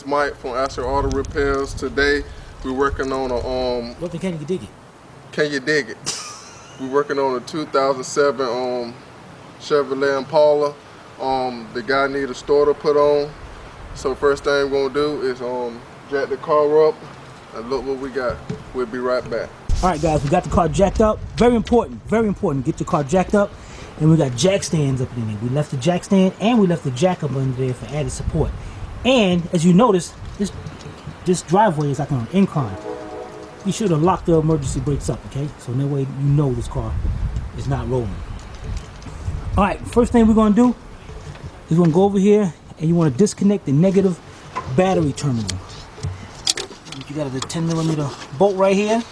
it's Mike from Asher Auto Repairs. Today we're working on a What can you dig it? Can you dig it? We're working on a 2007 Chevy Impala. The guy need a starter put on. So first thing we're gonna do is jack the car up and look what we got. We'll be right back. All right, guys, we got the car jacked up. Very important, very important. Get your car jacked up, and we got jack stands up in there. We left the jack stand and we left the jack up under there for added support. And as you notice, this driveway is like on an incline. You should have locked the emergency brakes up, okay? So that way you know this car is not rolling. All right, first thing we're gonna do is we're gonna go over here and you wanna disconnect the negative battery terminal. You got a 10mm bolt right here.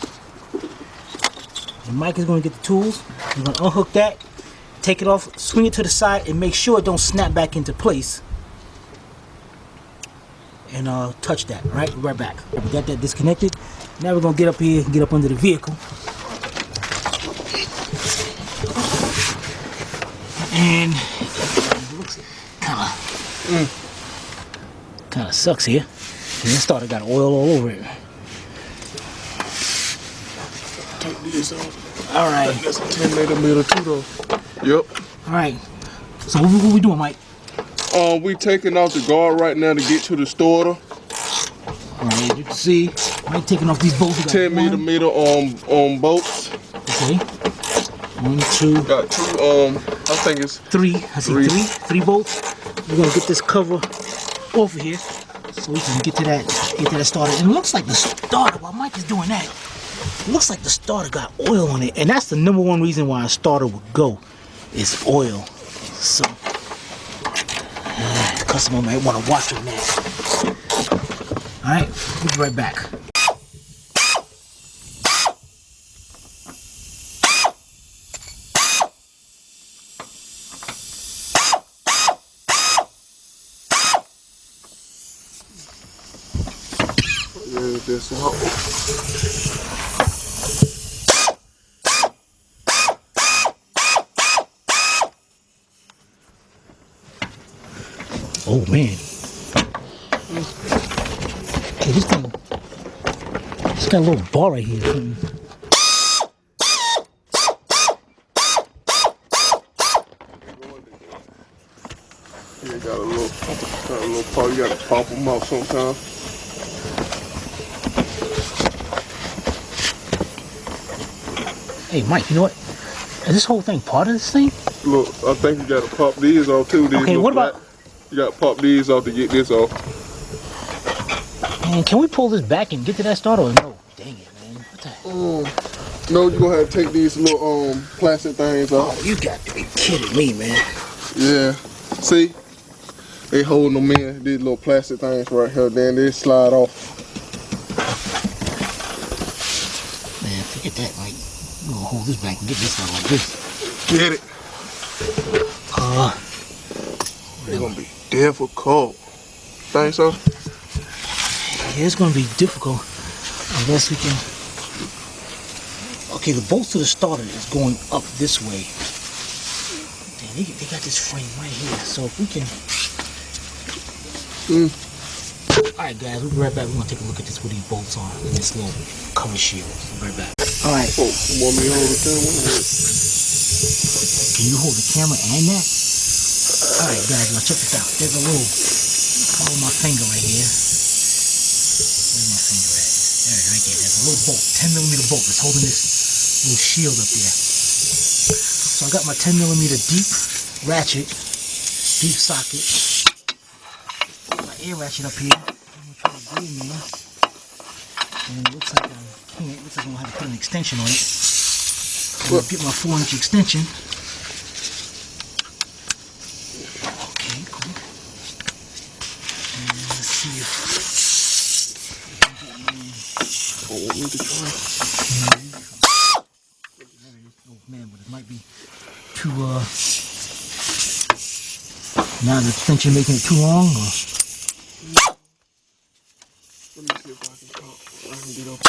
And Mike is gonna get the tools. We're gonna unhook that, take it off, swing it to the side, and make sure it don't snap back into place. And touch that, all right? We'll be right back. We got that disconnected. Now we're gonna get up here and get up under the vehicle. And it looks kinda sucks here. And this starter got oil all over it. Take this off. All right. That's a 10mm too though. Yep. All right. So what we doing, Mike? We taking off the guard right now to get to the starter. Alright, you can see Mike taking off these bolts. 10mm bolts. Okay. 1, 2. Got two. I think it's 3. I see three bolts. We're gonna get this cover off of here so we can get to that starter. And it looks like the starter, while Mike is doing that, it looks like the starter got oil on it, and that's the #1 reason why a starter would go is oil. So the customer might want to watch on that. Alright, we'll be right back. Yeah, this out. Oh man. Okay, this thing, it's got a little bar right here. Yeah, got a little pop. You gotta pop them out sometimes. Hey Mike, you know what? Is this whole thing part of this thing? Look, I think you gotta pop these off too. These okay, what about? You gotta pop these off to get this off. Man, can we pull this back and get to that starter or no? Dang it, man. What the? No, you're gonna have to take these little plastic things off. Oh, you got to be kidding me, man. Yeah. See? They holding them in, these little plastic things right here, then they slide off. Man, forget that, Mike. We're gonna hold this back and get this out like this. Get it. It's gonna be difficult. Think so? Yeah, it's gonna be difficult unless we can. Okay, the bolt to the starter is going up this way. Damn, they got this frame right here, so if we can. Alright guys, we'll be right back. We're gonna take a look at this with these bolts on and this little cover shield. We'll be right back. Alright. Oh, want me to hold the camera? Can you hold the camera and that? Alright guys, now check this out. There's a little, follow my finger right here. Where's my finger at? There it is, right there. There's a little bolt, 10mm bolt that's holding this little shield up there. So I got my 10mm deep ratchet, deep socket. My air ratchet up here. I'm gonna try to go in there. And it looks like I can't. It looks like I'm gonna have to put an extension on it. I'm gonna get my 4-inch extension. Okay, cool. And let's see if Oh, want me to try? oh man, but it might be too now the extension making it too long or Let me see if I can talk. I can get up.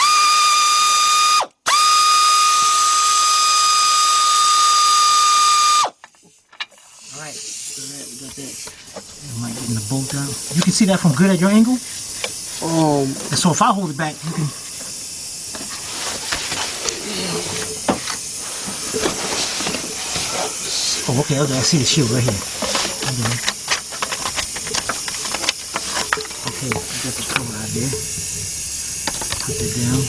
Alright, so that we got that. I might get in the bolt out. You can see that from good at your angle? And so if I hold it back, you can. Oh, okay, I see the shield right here. Okay, I got the cover out there. Put that down.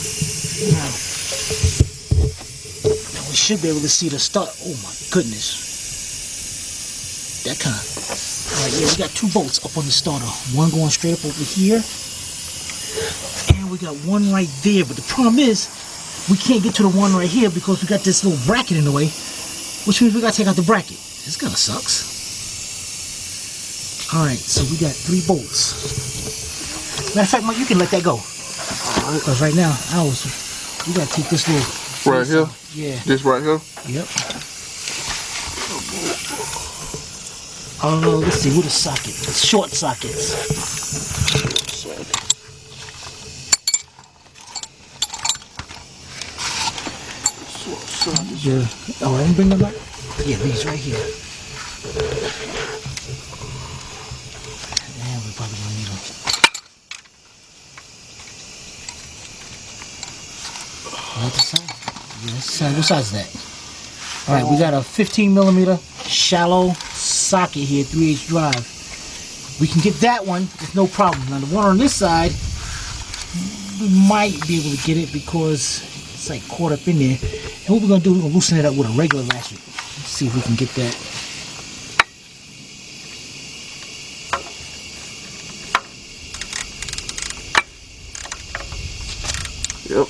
Now we should be able to see the start. Oh my goodness. That kind of. Alright, yeah, we got 2 bolts up on the starter. One going straight up over here. And we got one right there. But the problem is, we can't get to the one right here because we got this little bracket in the way. Which means we gotta take out the bracket. This kind of sucks. Alright, so we got 3 bolts. Matter of fact, Mike, you can let that go. Because right now, we gotta take this little... Right here? Yeah. This right here? Yep. Let's see, what is socket? It's short sockets. Yeah. Oh, I didn't bring them back? Yeah, these right here. And we're probably gonna need them. Right this side? Yeah, this side. What size is that? Alright, we got a 15mm shallow socket here, 3H drive. We can get that one, it's no problem. Now the one on this side, we might be able to get it because it's like caught up in there. And what we're gonna do, we're gonna loosen it up with a regular ratchet. Let's see if we can get that. Yep.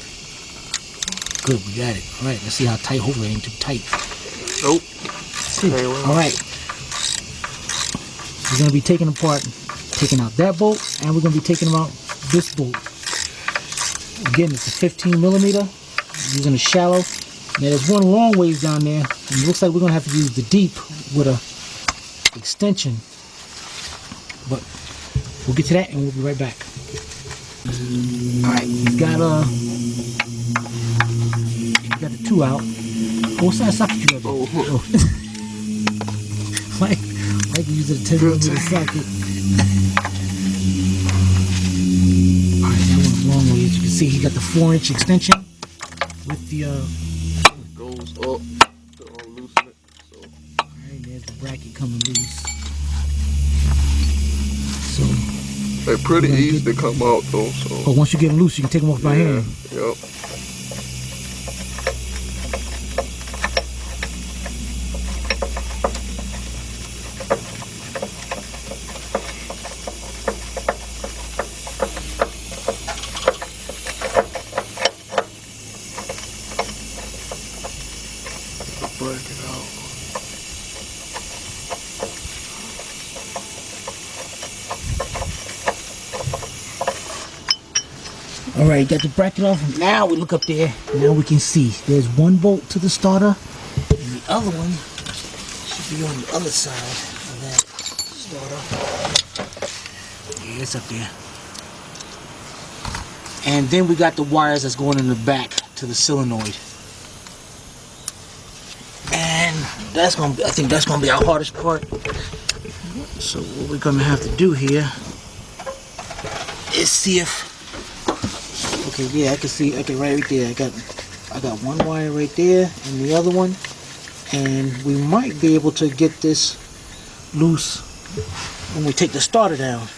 Good, we got it. Alright, let's see how tight. Hopefully it ain't too tight. Nope. Alright. We're going to be taking out that bolt, and we're going to be taking out this bolt. Again, it's a 15mm. Using a shallow. Now there's one long ways down there, and it looks like we're going to have to use the deep with a extension. But we'll get to that, and we'll be right back. Alright, you got the 2 out. Oh, what size socket you got? Oh. Mike use a 10mm socket. Alright, that one's long way. As you can see, he got the 4-inch extension with the it goes up to loosen it. So. Alright, there's the bracket coming loose. So they're pretty easy to come out though. So. Oh, once you get them loose, you can take them off by hand. Yep. Break it out. Alright, got the bracket off. Now we look up there. Now we can see there's one bolt to the starter, and the other one should be on the other side of that starter. Yeah, it's up there. And then we got the wires that's going in the back to the solenoid. And that's gonna be, I think that's gonna be our hardest part. So what we're gonna have to do here is see if, okay, yeah, I can see, okay, right there. I got one wire right there and the other one, and we might be able to get this loose when we take the starter down.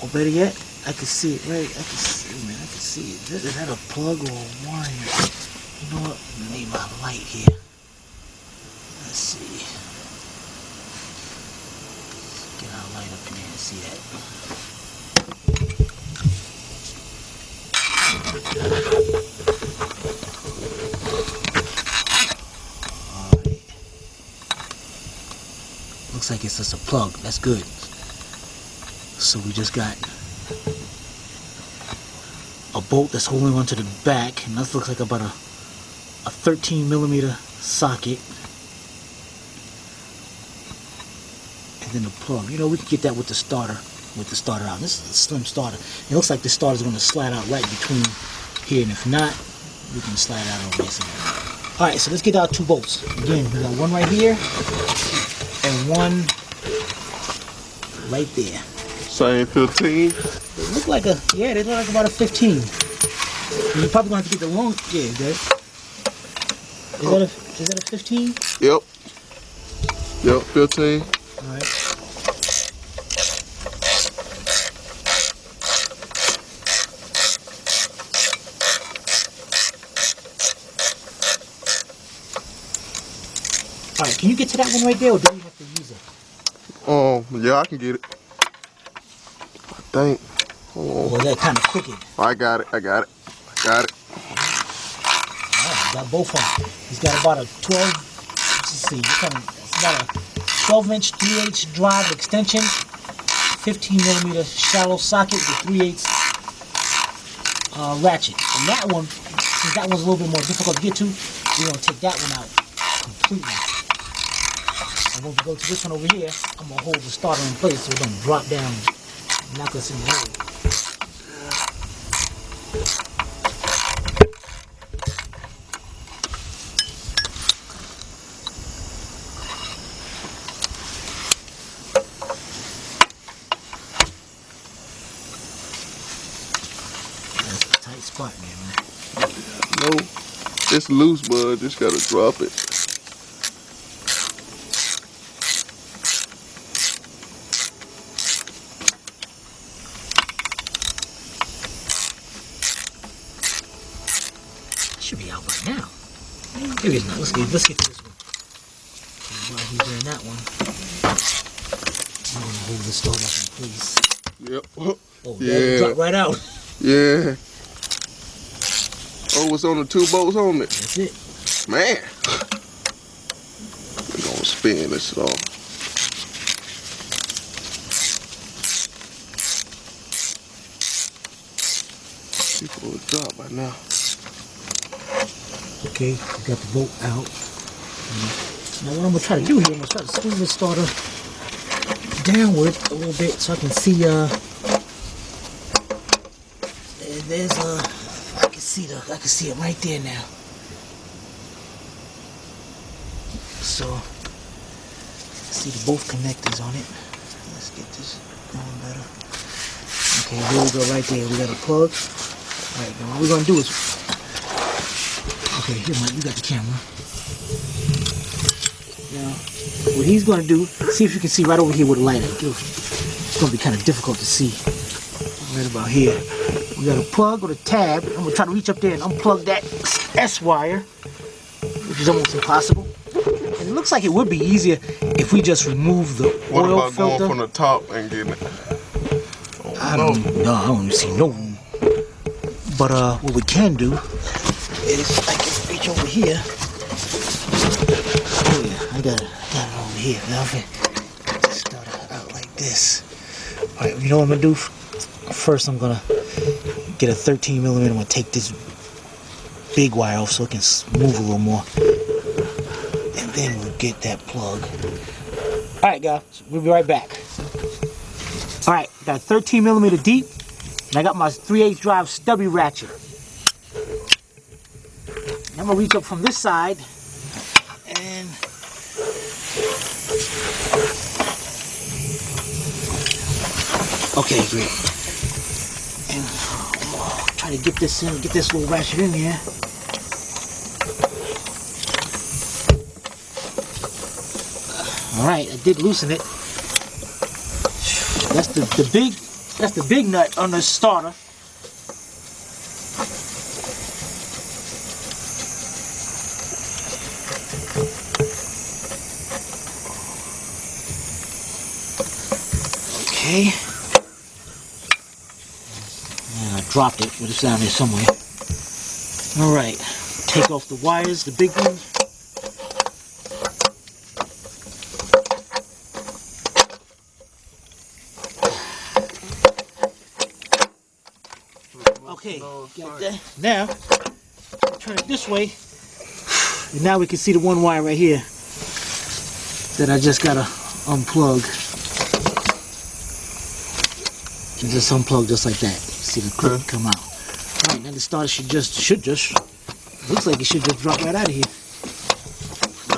Or better yet, I can see it right. I can see, man, I can see it. Is that a plug or a wire? You know what? I need my light here. Let's see. Get our light up in there and see that. Alright. Looks like it's just a plug. That's good. So we just got a bolt that's holding onto the back, and that looks like about a 13mm socket, and then the plug. You know, we can get that with the starter out. This is a slim starter. It looks like the starter is going to slide out right between here, and if not, we can slide out over there. Alright, so let's get our 2 bolts. Again, we got one right here and one right there. Same 15. They look like a, yeah, they look like about a 15. You're probably gonna have to get the long, yeah, that. Is that a 15? Yep. Yep, 15. Alright. Alright, can you get to that one right there, or do we have to use it? Yeah, I can get it. I think. Or is that kind of crooked? I got it. Alright, got both of them. He's got about a 12, let's see, it's about a 12-inch 3/8 drive extension, 15mm shallow socket with 3/8 ratchet. And that one, since that one's a little bit more difficult to get to, we're going to take that one out completely. And when we go to this one over here, I'm going to hold the starter in place so it don't drop down and knock us in the head. That's a tight spot there, man. No, it's loose, bud. Just gotta drop it. Should be out by now. Maybe it's not. Let's get to this one. While he's doing that one, I'm gonna hold the stove up in place. Yep. Oh, Yeah. that dropped right out. Yeah. Oh, it's on the 2 bolts on it. That's it. Man. We're gonna spin this off. People will drop by now. Okay, we got the bolt out. Now what I'm gonna try to do here, I'm gonna try to swing this starter downward a little bit so I can see there's I can see it right there now. So see both connectors on it. Let's get this going better. Okay, here we go right there. We got a plug. Alright, now what we're gonna do is, okay, here Mike, you got the camera. Now, what he's gonna do, see if you can see right over here with the light. It's gonna be kind of difficult to see. Right about here. We got a plug or a tab. I'm gonna try to reach up there and unplug that S wire, which is almost impossible. And it looks like it would be easier if we just remove the What oil about filter. going from the top and getting it? I don't see no room. But what we can do is I can reach over here. Oh yeah, I got it over here. Now I'm gonna just start out like this. Alright, you know what I'm gonna do? First I'm gonna get a 13mm. I'm gonna take this big wire off so it can move a little more. And then we'll get that plug. Alright guys, we'll be right back. Alright, got 13mm deep, and I got my 3/8 drive stubby ratchet. I'm gonna reach up from this side, and okay, great. And I'm gonna try to get this in, get this little ratchet in here. Alright, I did loosen it. That's the big nut on the starter. Okay. And I dropped it, but it's down there somewhere. Alright. Take off the wires, the big ones. Okay, got that. Now, turn it this way, and now we can see the one wire right here that I just gotta unplug. And just unplug just like that. See the clip come out. Alright, now the starter should just, looks like it should just drop right out of here.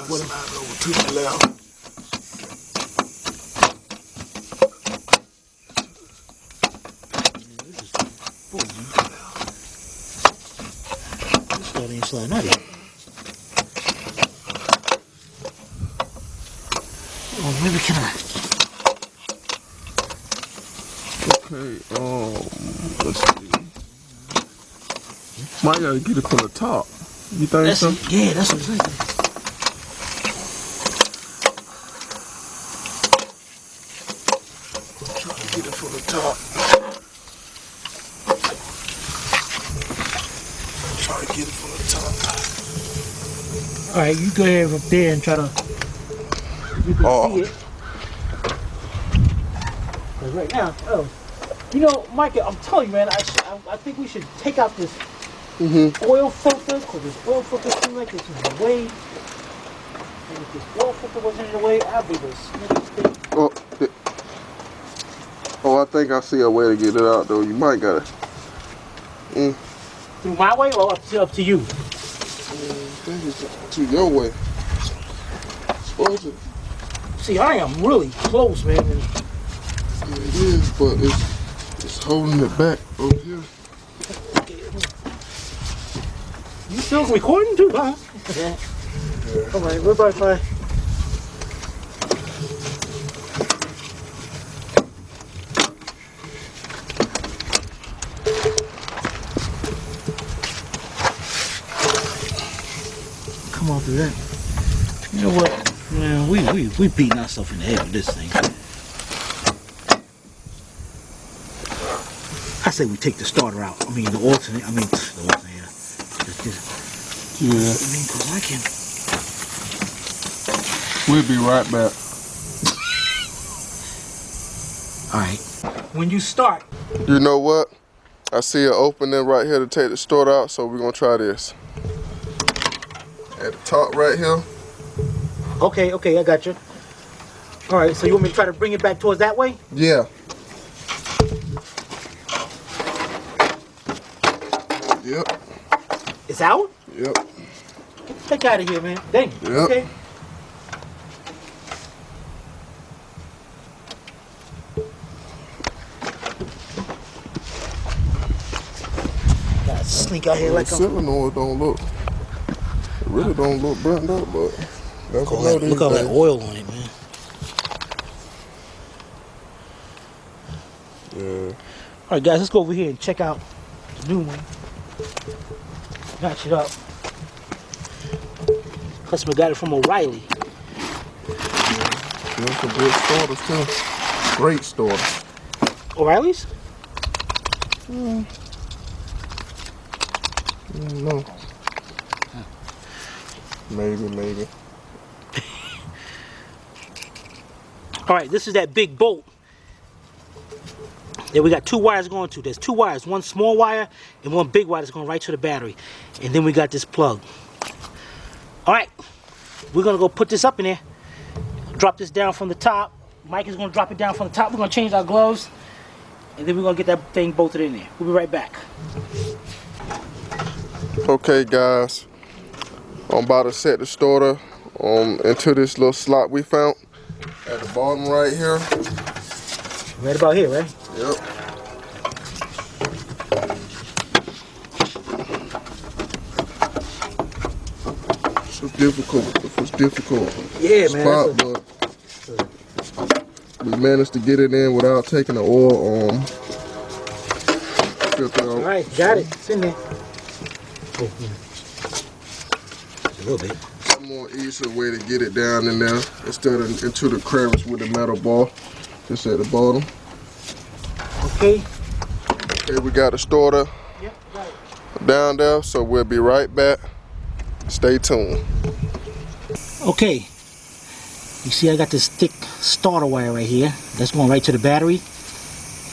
Slide over to the left. full, man. This stuff ain't sliding out yet. Oh, maybe can I? Okay, let's see. Might gotta get it from the top. You think so? Yeah, that's what I'm saying. Try to get it from the top. Try to get it from the top. All right, you go ahead up there and try to. You can see it. 'Cause right now, you know, Mike, I'm telling you, man, I think we should take out this oil filter, because this oil filter seems like it's in the way. And if this oil filter wasn't in the way, I'd be the snippest thing. Oh, I think I see a way to get it out, though. You might gotta. Through my way or up to you? I think it's to your way. Supposed to. See, I am really close, man. It is, but it's holding it back over here. You still recording too, huh? Yeah. All right, we're by fire. Come on through that. You know what? Man, we beating ourselves in the head with this thing. I say we take the starter out. I mean the alternate. Yeah. Yeah. I mean, cause I can. We'll be right back. All right. When you start. You know what? I see an opening right here to take the starter out, so we're gonna try this. At the top right here. Okay, I got you. All right, so you want me to try to bring it back towards that way? Yeah. Yep. It's out? Yep. Get the heck out of here, man. Dang. Yep. Okay. Gotta sneak out here like the I'm. solenoid don't look. It really don't look burnt up, but that's Look all that oil on it, man. Yeah. All right, guys, let's go over here and check out the new one. Match it up. Customer got it from O'Reilly. There's some good starters too. Great starters. O'Reilly's? I don't know. Maybe. All right, this is that big bolt. Then we got two wires going to. There's two wires, one small wire and one big wire that's going right to the battery. And then we got this plug. All right, we're gonna go put this up in there. Drop this down from the top. Mike is gonna drop it down from the top. We're gonna change our gloves. And then we're gonna get that thing bolted in there. We'll be right back. Okay, guys. I'm about to set the starter into this little slot we found at the bottom right here. Right about here, right? Yep. It was difficult Yeah, man. spot, but we managed to get it in without taking the oil filter out. All right, got it. It's in there. Oh, yeah. Just a little bit. Some more easier way to get it down in there instead of into the crevice with the metal bar. Just at the bottom. Okay. Okay, we got the starter down there, so we'll be right back. Stay tuned. Okay. You see I got this thick starter wire right here. That's going right to the battery.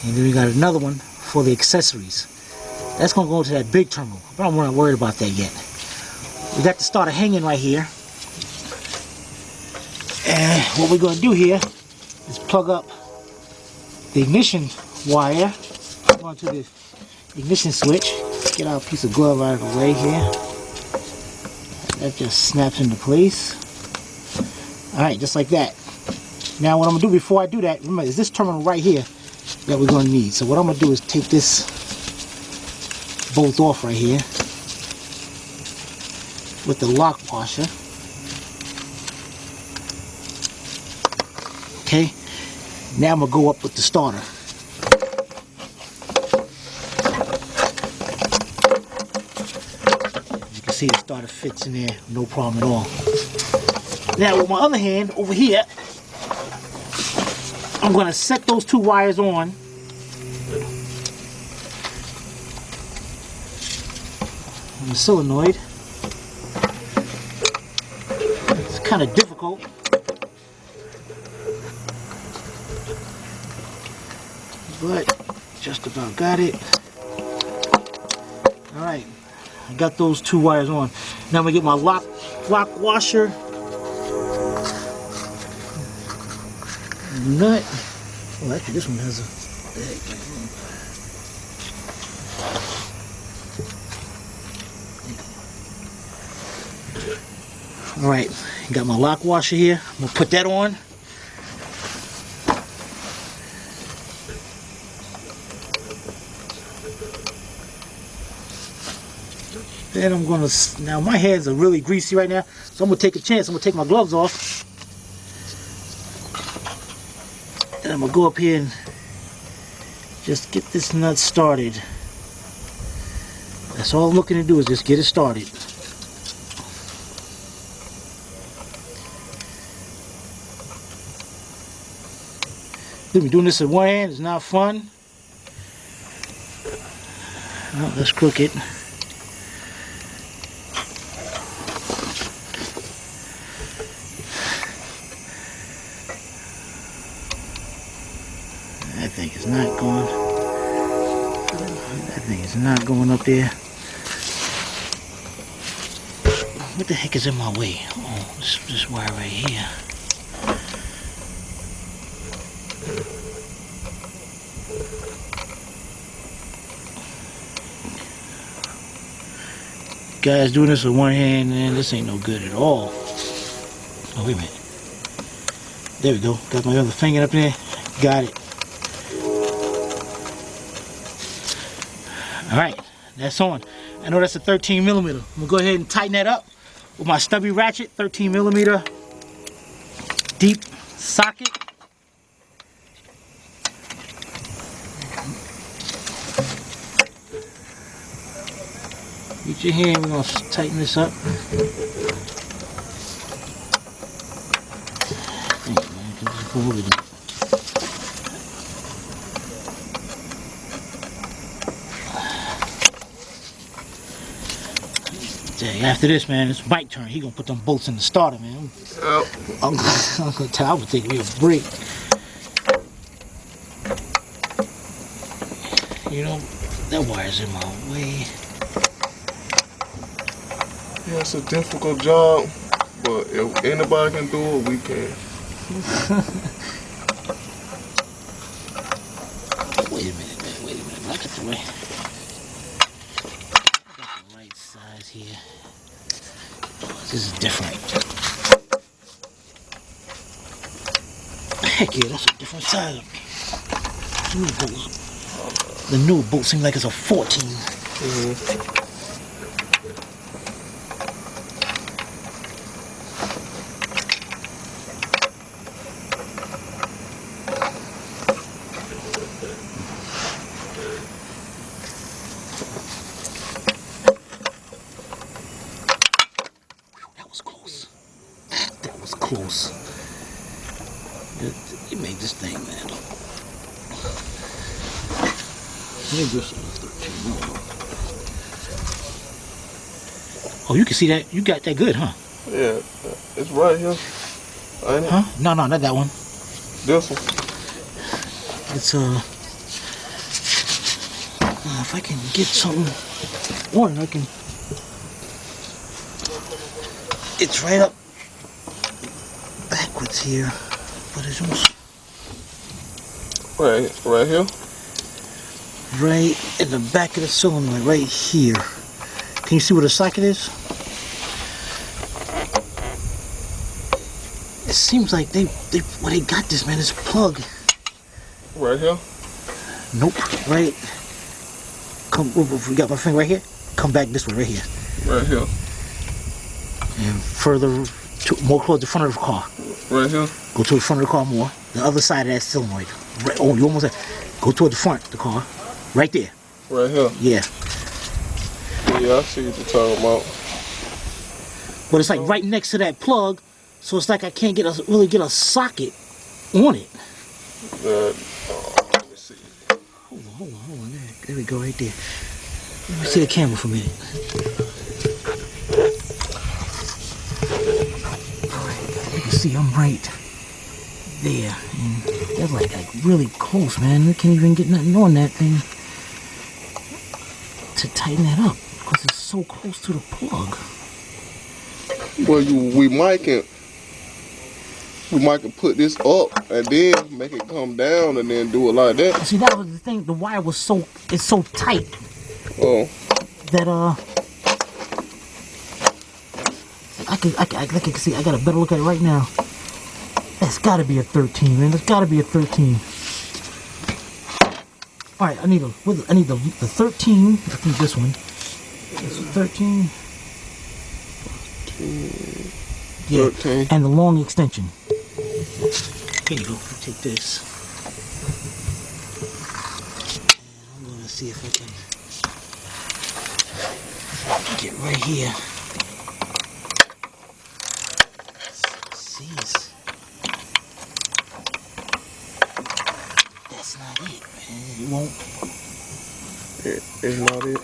And then we got another one for the accessories. That's going to go to that big terminal. But I'm not worried about that yet. We got the starter hanging right here. And what we're going to do here is plug up the ignition wire onto the ignition switch. Get our piece of glove out of the way here. That just snaps into place. Alright, just like that. Now what I'm going to do before I do that, remember, is this terminal right here that we're going to need. So what I'm going to do is take this both off right here with the lock washer. Okay, now I'm gonna go up with the starter. You can see the starter fits in there, no problem at all. Now with my other hand over here, I'm gonna set those 2 wires on. The solenoid. It's kind of difficult, but just about got it. All right, I got those 2 wires on. Now I'm gonna get my lock washer nut. Well, actually, this one has a. All right, got my lock washer here. I'm gonna put that on. Then I'm gonna, now my hands are really greasy right now, so I'm gonna take a chance. I'm gonna take my gloves off. And I'm gonna go up here and just get this nut started. That's all I'm looking to do, is just get it started. Doing this with one hand is not fun. Oh, that's crooked. That thing is not going. That thing is not going up there. What the heck is in my way? Oh, this wire right here. Guys, doing this with one hand, man, this ain't no good at all. Oh, wait a minute. There we go. Got my other finger up there. Got it. Alright, that's on. I know that's a 13 millimeter. I'm going to go ahead and tighten that up with my stubby ratchet. 13 millimeter deep socket. Get your hand, we're going to tighten this up. After this, man, it's Mike's turn. He gonna put them bolts in the starter, man. I'm gonna tell. I would take me a break. You know, that wire's in my way. Yeah, it's a difficult job, but if anybody can do it, we can. Wait a minute, man. Wait a minute. I got the right size here. This is different. Heck yeah, that's a different size. The new bolt seems like it's a 14. Close. You make this thing, man. Oh, you can see that. You got that good, huh? Yeah, it's right here. Ain't it? Huh? No, not that one. This one. It's if I can get something on, I can. It's right up backwards here, but it's almost right here. Right in the back of the solenoid, right here. Can you see where the socket is? It seems like they got this, man. This plug. Right here. Nope. Right come. We got my finger right here. Come back this way, right here, Right here. and further, more towards the front of the car. Right here. Go to the front of the car more. The other side of that solenoid. Right, oh, you almost there. Go toward the front of the car. Right there. Right here. Yeah. Yeah, I see what you're talking about. But it's like right next to that plug, so it's like I can't really get a socket on it. Let me see. Hold on. There we go, right there. Let me see the camera for a minute. Alright, you can see I'm right there. And that's like really close, man. We can't even get nothing on that thing to tighten that up because it's so close to the plug. Well, we might can put this up and then make it come down and then do it like that. See, that was the thing. The wire was so tight Oh. that I can see. I got a better look at it right now. That's got to be a 13, man. That's got to be a 13. All right, I need the 13. I think this one. This is 13. Yeah, 13. and the long extension. Here you go. Take this. And I'm gonna see if I can get right here. Jeez. That's not it, man. It won't. It's not it.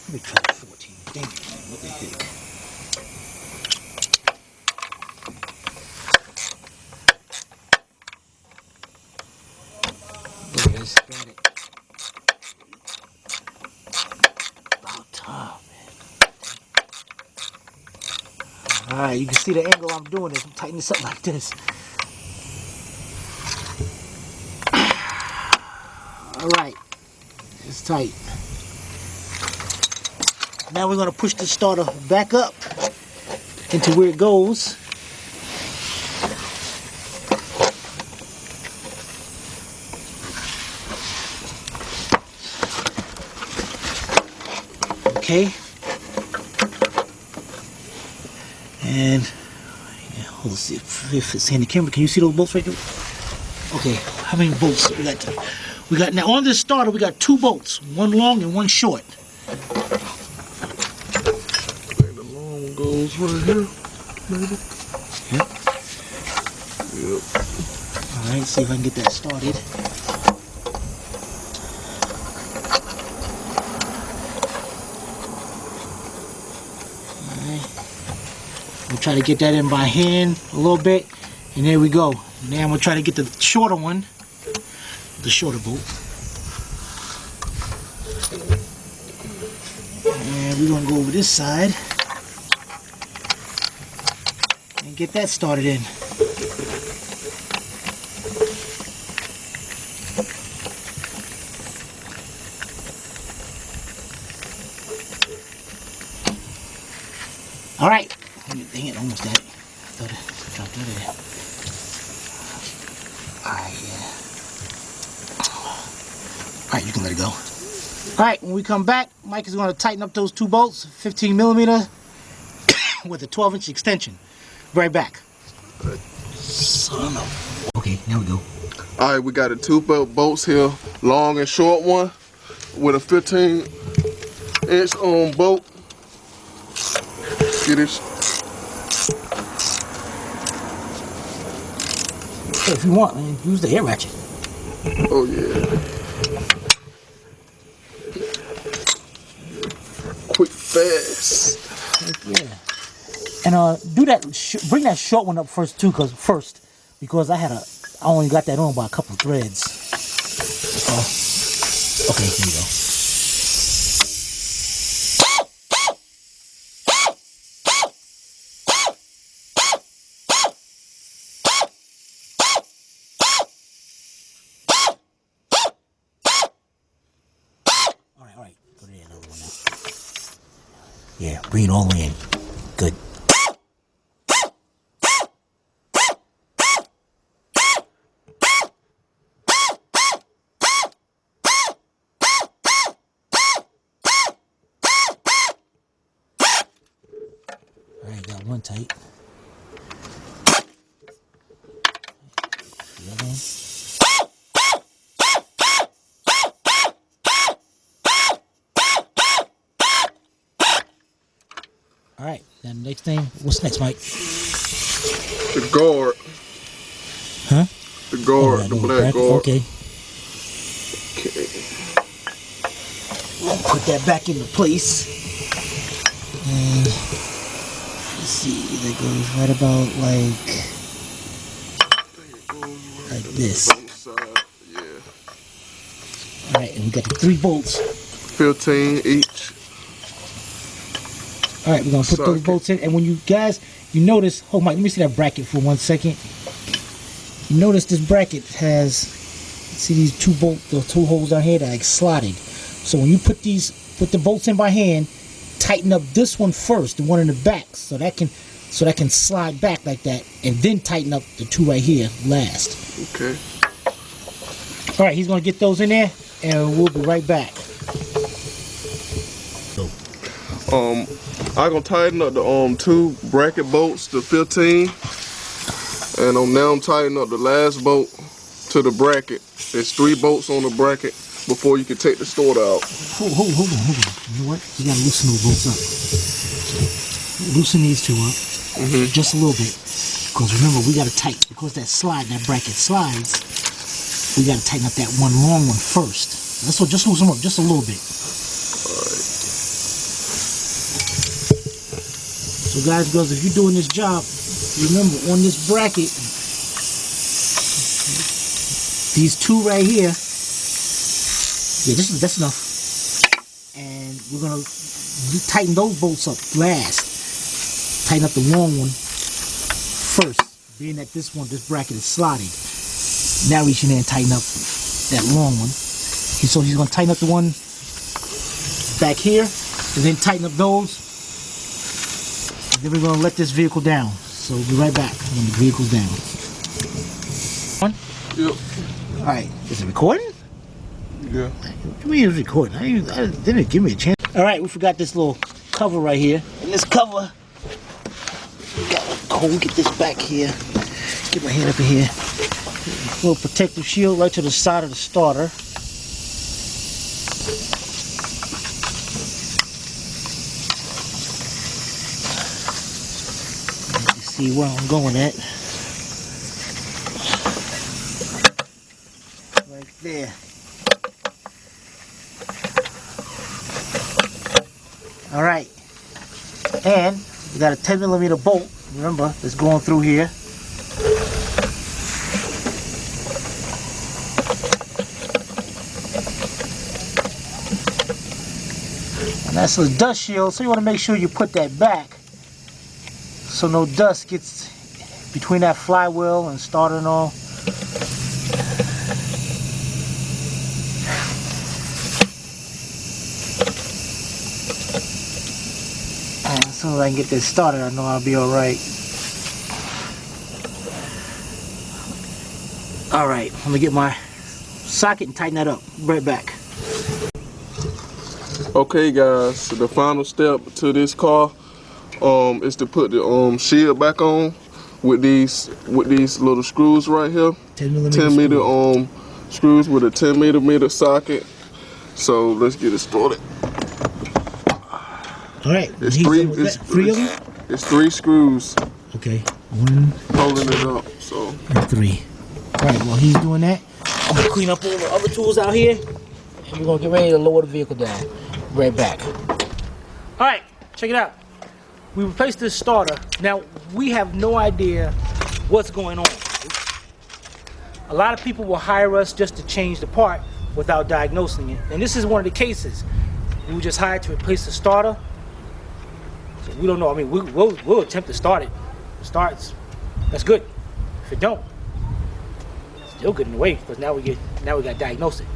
Let me try the 14. Dang it, man. What the heck? There it is. Got it. About time, man. Alright, you can see the angle I'm doing this. I'm tightening this up like this. Alright. It's tight. Now we're going to push the starter back up into where it goes. Okay. And yeah, let's see if it's in the camera. Can you see those bolts right there? Okay, how many bolts we got? We got now on this starter. We got 2 bolts, one long and one short. I think the long one goes right here, maybe. Yep. Yep. All right, see if I can get that started. We'll try to get that in by hand a little bit, and there we go. Now I'm gonna try to get the shorter one, the shorter bolt, and we're gonna go over this side and get that started in. All right. Dang it, almost got it. I thought it dropped out of there. Alright, yeah. Alright, you can let it go. Alright, when we come back, Mike is going to tighten up those 2 bolts, 15 millimeter with a 12-inch extension. Be right back. Son of... Okay, now we go. Alright, we got the 2 bolts here, long and short one, with a 15-inch bolt. Get this. Hey, if you want, man, use the air ratchet. Oh yeah. Quick, fast. Heck yeah. And do that. Bring that short one up first too, because I only got that on by a couple threads. Okay, here you go. All right. Put it in another one now. Yeah, bring it all in. Good. Alright, got one tight. The other one. Alright, then the next thing, what's next, Mike? The guard. Huh? The guard, the black guard. Okay. Put that back into place. And let's see, that goes right about like this. Yeah. Alright, and we got the 3 bolts. 15 each. Alright, we're gonna put those bolts in, and when you guys, you notice, hold Mike, let me see that bracket for 1 second. You notice this bracket has, see these 2 holes down here that are like slotted. So when you put the bolts in by hand, tighten up this one first, the one in the back, so that can slide back like that, and then tighten up the 2 right here last. Okay. All right, he's gonna get those in there, and we'll be right back. I'm gonna tighten up the 2 bracket bolts to 15, and now I'm tightening up the last bolt to the bracket. There's 3 bolts on the bracket before you can take the starter out. Hold on. You know what? You gotta loosen those bolts up. Loosen these 2 up, just a little bit, because remember we gotta tighten, because that bracket slides. We gotta tighten up that one long one first. That's what. Just loosen them up just a little bit. So guys, girls, if you're doing this job, remember on this bracket, these 2 right here, yeah, that's enough. And we're gonna tighten those bolts up last. Tighten up the long one first, being that this bracket is slotted. Now reach in there and tighten up that long one. So he's gonna tighten up the one back here, and then tighten up those. Then we're gonna let this vehicle down. So we'll be right back when the vehicle's down. Yep. Alright, is it recording? Yeah. What do you mean it's recording? I didn't give me a chance. Alright, we forgot this little cover right here. And this cover, we gotta go get this back here. Get my hand up in here. A little protective shield right to the side of the starter. See where I'm going at. Right there. Alright. And we got a 10mm bolt, remember, that's going through here. And that's a dust shield, so you want to make sure you put that back, so no dust gets between that flywheel and starter and all. And as soon as I can get this started, I know I'll be alright. Alright, let me get my socket and tighten that up. Right back. Okay guys, so the final step to this car is to put the shield back on with these little screws right here. 10mm screws with a 10mm socket. So let's get it started. All right. It's 3 of them? It's 3 screws. Okay. 1, holding it up. So and 3. All right. While he's doing that, I'm gonna clean up all the other tools out here, and we're gonna get ready to lower the vehicle down. Right back. All right. Check it out. We replaced this starter. Now, we have no idea what's going on. A lot of people will hire us just to change the part without diagnosing it. And this is one of the cases. We were just hired to replace the starter. So we don't know. I mean, we'll attempt to start it. If it starts, that's good. If it don't, still good in the way, because now we got to diagnose it.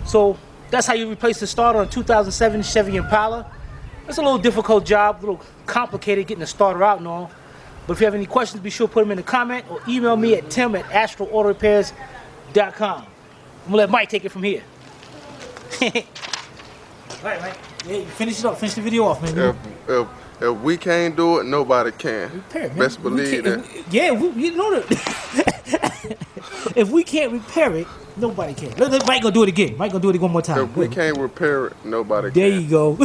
So that's how you replace the starter on 2007 Chevy Impala. It's a little difficult job, a little complicated getting the starter out and all. But if you have any questions, be sure to put them in the comment or email me at tim@astralautorepairs.com. I'm gonna let Mike take it from here. All right, Mike. Yeah, you finish it up. Finish the video off, man. If we can't do it, nobody can. Repair it, man. Best believe that. You know that. If we can't repair it, nobody can. Mike gonna do it again. Mike gonna do it one more time. If we can't repair it, nobody There can. you go.